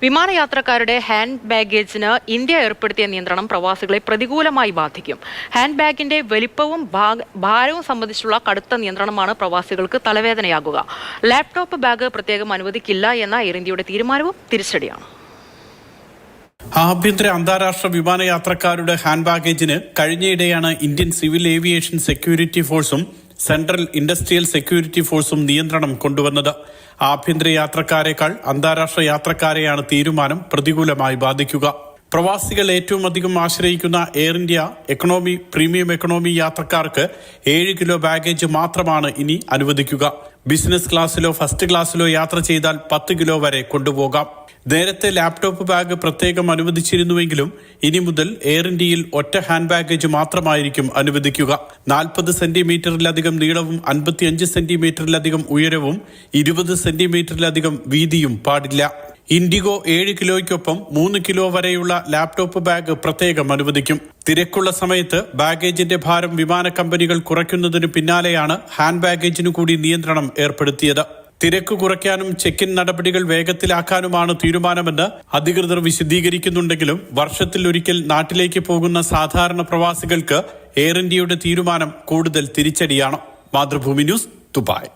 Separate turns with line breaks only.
വിമാനയാത്രക്കാരുടെ hand ബാഗേജിന് India ഏർപ്പെടുത്തിയ നിയന്ത്രണം പ്രവാസികളെ പ്രതികൂലമായി ബാധിക്കും. ഹാൻഡ് ബാഗിന്റെ വലിപ്പവും ഭാരവും സംബന്ധിച്ചുള്ള കടുത്ത നിയന്ത്രണമാണ് പ്രവാസികൾക്ക് തലവേദനയാകുക. ലാപ്ടോപ്പ് ബാഗ് പ്രത്യേകം അനുവദിക്കില്ല എന്ന എയർ ഇന്ത്യയുടെ തീരുമാനവും തിരിച്ചടിയാണ്.
ആഭ്യന്തര അന്താരാഷ്ട്ര വിമാനയാത്രക്കാരുടെ ഹാൻഡ് ബാഗേജിന് കഴിഞ്ഞയിടെയാണ് ഇന്ത്യൻ സിവിൽ ഏവിയേഷൻ സെക്യൂരിറ്റി ഫോഴ്സും സെൻട്രൽ ഇൻഡസ്ട്രിയൽ സെക്യൂരിറ്റി ഫോഴ്സും നിയന്ത്രണം കൊണ്ടുവന്നത്. ആഭ്യന്തര യാത്രക്കാരെക്കാൾ അന്താരാഷ്ട്ര യാത്രക്കാരെയാണ് തീരുമാനം പ്രതികൂലമായി ബാധിക്കുക. പ്രവാസികൾ ഏറ്റവും അധികം ആശ്രയിക്കുന്ന air India economy, premium economy യാത്രക്കാർക്ക് 7 കിലോ ബാഗേജ് മാത്രമാണ് ഇനി അനുവദിക്കുക. ബിസിനസ് ക്ലാസ്സിലോ ഫസ്റ്റ് ക്ലാസ്സിലോ യാത്ര ചെയ്താൽ 10 കിലോ വരെ കൊണ്ടുപോകാം. നേരത്തെ ലാപ്ടോപ്പ് ബാഗ് പ്രത്യേകം അനുവദിച്ചിരുന്നുവെങ്കിലും ഇനി മുതൽ എയർ ഇന്ത്യയിൽ ഒറ്റ ഹാൻഡ് ബാഗേജ് മാത്രമായിരിക്കും അനുവദിക്കുക. 40 സെന്റിമീറ്ററിലധികം നീളവും 55 സെന്റിമീറ്ററിലധികം ഉയരവും 20 സെന്റിമീറ്ററിലധികം വീതിയും പാടില്ല. ഇൻഡിഗോ 7 കിലോയ്ക്കൊപ്പം 3 കിലോ വരെയുള്ള ലാപ്ടോപ്പ് ബാഗ് പ്രത്യേകം അനുവദിക്കും. തിരക്കുള്ള സമയത്ത് ബാഗേജിന്റെ ഭാരം വിമാന കമ്പനികൾ കുറയ്ക്കുന്നതിനു പിന്നാലെയാണ് ഹാൻഡ് ബാഗേജിനു കൂടി നിയന്ത്രണം ഏർപ്പെടുത്തിയത്. തിരക്ക് കുറയ്ക്കാനും ചെക്ക് ഇൻ നടപടികൾ വേഗത്തിലാക്കാനുമാണ് തീരുമാനമെന്ന് അധികൃതർ വിശദീകരിക്കുന്നുണ്ടെങ്കിലും വർഷത്തിലൊരിക്കൽ നാട്ടിലേക്ക് പോകുന്ന സാധാരണ പ്രവാസികൾക്ക് എയർ ഇന്ത്യയുടെ തീരുമാനം കൂടുതൽ തിരിച്ചടിയാണ്. Mathrubhumi news, Dubai.